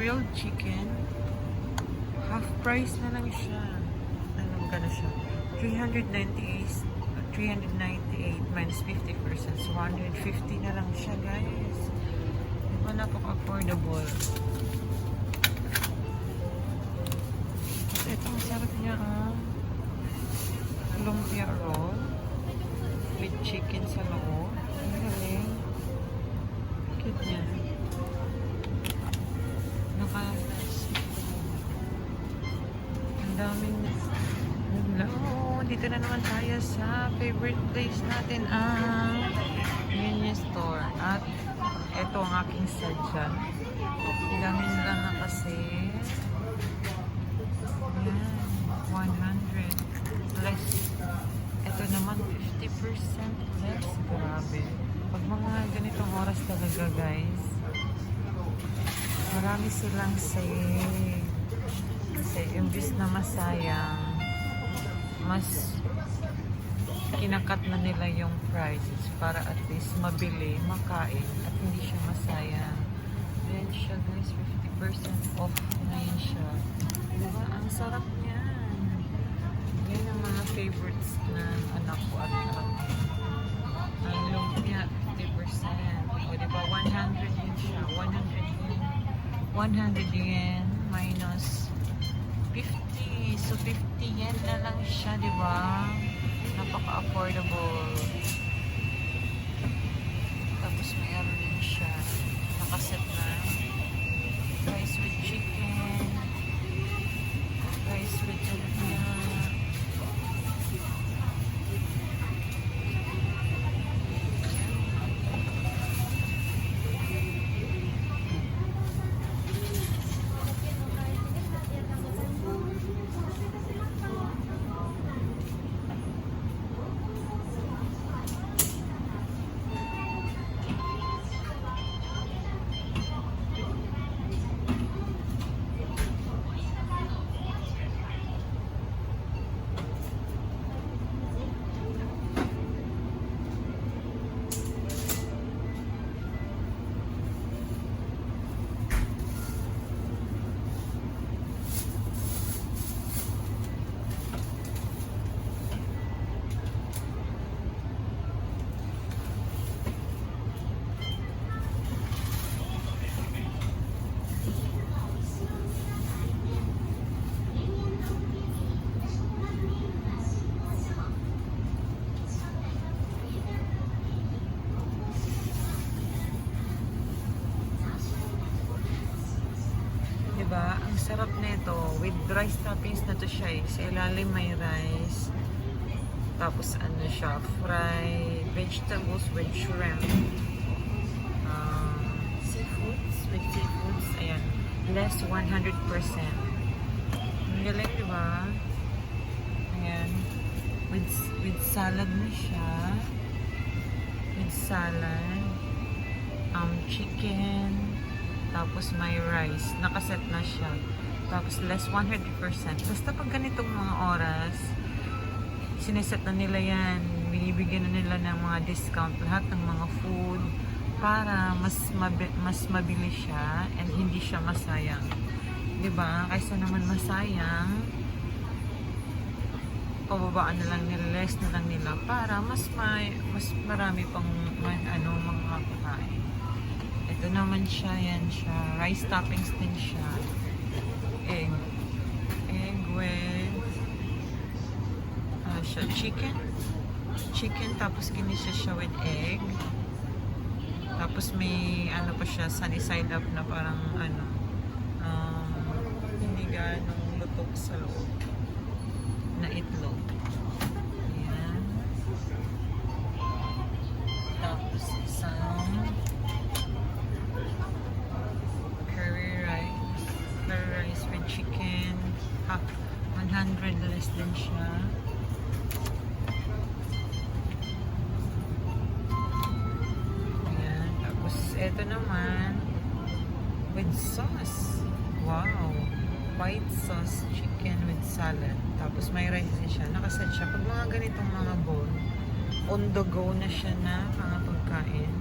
grilled chicken. Half price na lang siya. Anong gano'n siya? 398 minus 50%. So, 150 na lang siya, guys. Diba napaka-affordable? Ito, masarap niya, lumpia roll with chicken sa loob. Ang galing. Cute niya. Ang daming hello, dito na naman tayo sa favorite place natin, Union Store. At ito ang aking sadya. Ang dami nila na kasi. Yan, 100 less. Ito naman 50% less. Grabe. Pag mga ganitong oras talaga, guys, marami silang sale. Kasi imbis na masayang, mas kinakat na nila yung prices para at least mabili, makain, at hindi siya masayang. Ayan siya, guys, 50% off na yun siya. Diba? Ang sarap niyan. Yan ang mga favorites na anak ko at ang lumpia, 50%. O diba, 100 yun siya. 100 yen minus 50. So, 50 yen na lang siya, diba? Napaka-affordable. Tapos, mayroon din siya. Nakaset na. Rice with chicken. Rice with lumpia. Diba? Ang sarap nito. With rice toppings na to siya, eh. Sa ilalim may rice. Tapos ano siya, fried vegetables with shrimp. Seafoods with seafoods. Ayan. Less 100%. Ang galing, diba? Ayan. With salad na siya. With salad. Chicken. Tapos may rice. Nakaset na siya. Tapos less 100%. Basta pag ganitong mga oras, sineset na nila yan. Binibigyan na nila ng mga discount lahat ng mga food para mas mabili siya and hindi siya masayang. Diba? Kaysa naman masayang, pababaan na lang nila, less na lang nila para mas marami pang mga kakain. Ito naman siya, yan siya. Rice toppings din siya. Egg with chicken, tapos kinisa siya with egg. Tapos may pa siya, sunny side up na parang hindi ganong lutok sa loob na itlog. Ayan. Tapos isang curry rice with chicken. 100 less din siya. Ayan. Tapos ito naman with sauce. Wow! White sauce chicken with salad. Tapos may rice din siya. Nakaset siya. Pag mga ganitong mga bowl, on the go na siya na mga pagkain.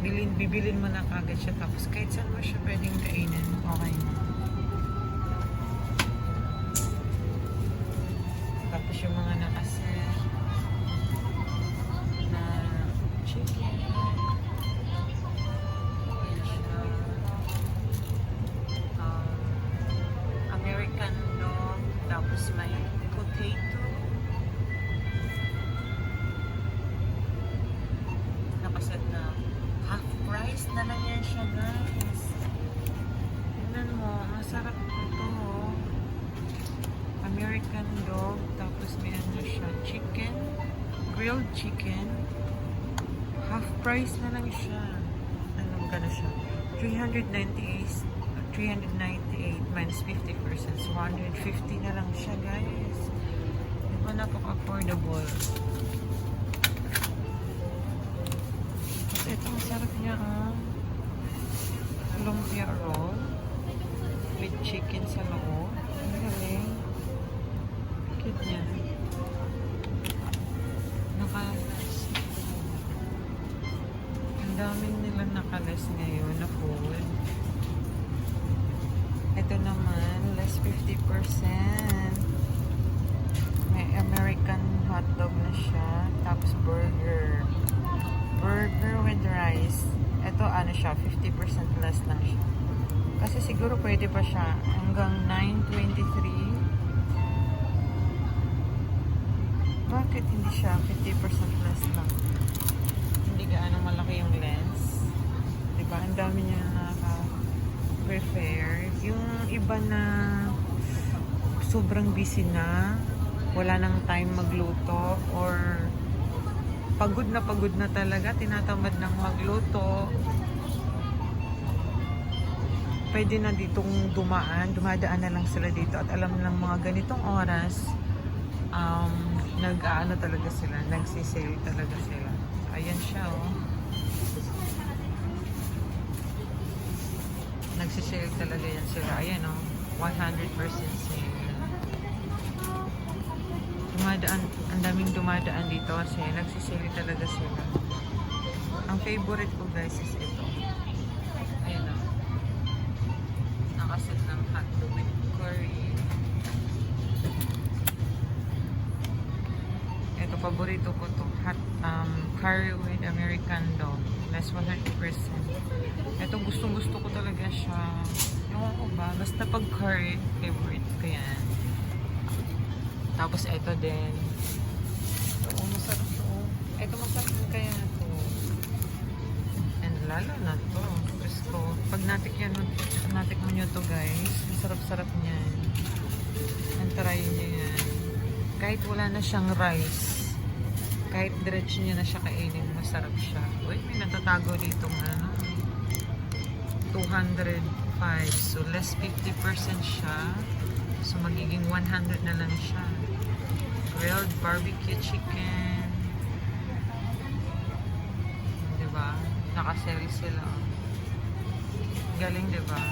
Bili bibilin mo na kagad siya. Tapos kahit saan mo siya pwedeng kainin, okay na. Tapos yung mga nakaset na chicken. Ayan siya. American dog. Tapos may potato. Nakaset na half price na lang yan siya, guys. Tingnan mo, masarap ito. American dog, tapos may ano siya, chicken, grilled chicken. Half price na lang siya. Anong gano'n siya? 398 minus 50%. So 150 na lang siya, guys. Diba napaka-affordable? Ito, masarap niya, lumpia roll with chicken sa loob. Ang galing. Cute niya. Nakalas. Ang daming nilang nakalas ngayon na food. Ito naman, less 50%. May American hotdog na siya. Tapos burger. Burger with rice. Ito ano siya, 50% less lang siya. Kasi siguro pwede pa siya hanggang 9.23. Bakit hindi siya 50% less lang? Hindi gaano malaki yung lens. Diba? Ang dami niya naka-prefer. Yung iba na sobrang busy na, wala nang time magluto, or pagod na talaga, tinatamad ng magluto, pwede na ditong dumadaan na lang sila dito at alam ng mga ganitong oras, nag-aano talaga sila, nagsisale talaga sila. Ayan siya, oh. Nagsisale talaga yan sila. Ayan, oh. 100% sale. Ang daming dumadaan dito kasi nagsisili talaga sila. Ang favorite ko, guys, is ito. Ayan o. Nakaset ng hotdog with curry. Ito, paborito ko to. Curry with American dog. Less 100%. Ito, gustong-gusto ko talaga siya. Ewan ko ba? Basta pag curry, favorite ko yan. Tapos ito din. Oo, masarap to. Ito masarap din kaya to. And lalo na to. Gusto. Pag natikman nyo to, guys, masarap-sarap niyan. And try nyo yan. Kahit wala na siyang rice, kahit diretso nyo na siya kainin, masarap siya. Uy, may natatago dito nga. 205. So, less 50% siya. So, magiging 100 na lang siya. Grilled barbecue chicken. Diba? Nakasell sila. Galing, diba?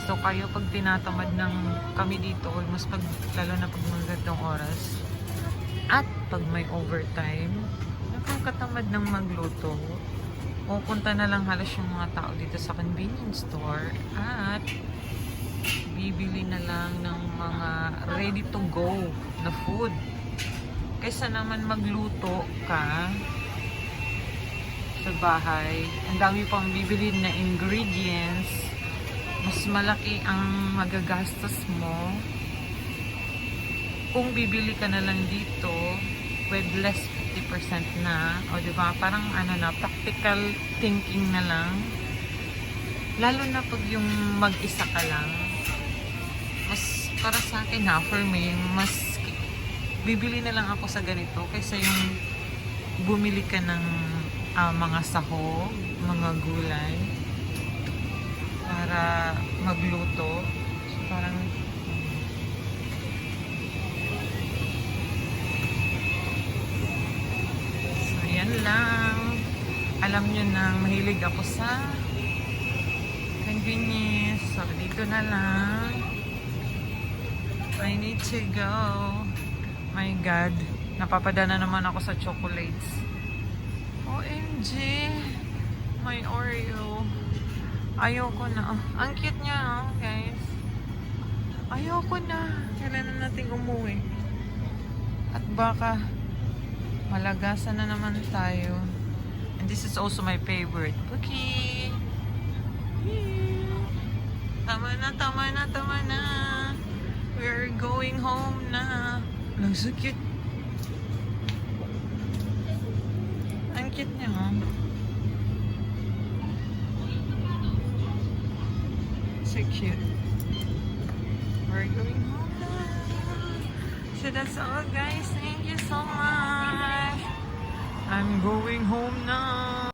So, kayo pag tinatamad ng kami dito, almost lalo na pag mga ganitong oras, at pag may overtime, nakakatamad ng magluto. Pupunta na lang halos yung mga tao dito sa convenience store at bibili na lang ng mga ready to go na food. Kaysa naman magluto ka sa bahay, ang dami pang bibili na ingredients, mas malaki ang magagastos mo kung bibili ka na lang dito with less 50% na, o diba, parang ano na, practical thinking na lang, lalo na pag yung mag-isa ka lang. Mas para sa akin, for me, mas bibili na lang ako sa ganito kaysa yung bumili ka ng mga sahog, mga gulay para magluto. So, parang so yan lang. Alam nyo na mahilig ako sa convenience. So dito na lang. I need to go. My God, napapadana naman ako sa chocolates. OMG, May Oreo. Ayoko na. Ang cute niya, guys. Ayoko na. Kailan na natin umuwi? At baka malagasan na naman tayo. And this is also my favorite. Cookie! Tama na, tama na, tama na. We're going home na. Lang, so cute. Ang cute niya, ha? So cute. We're going home na. So that's all, guys. Thank you so much. I'm going home na.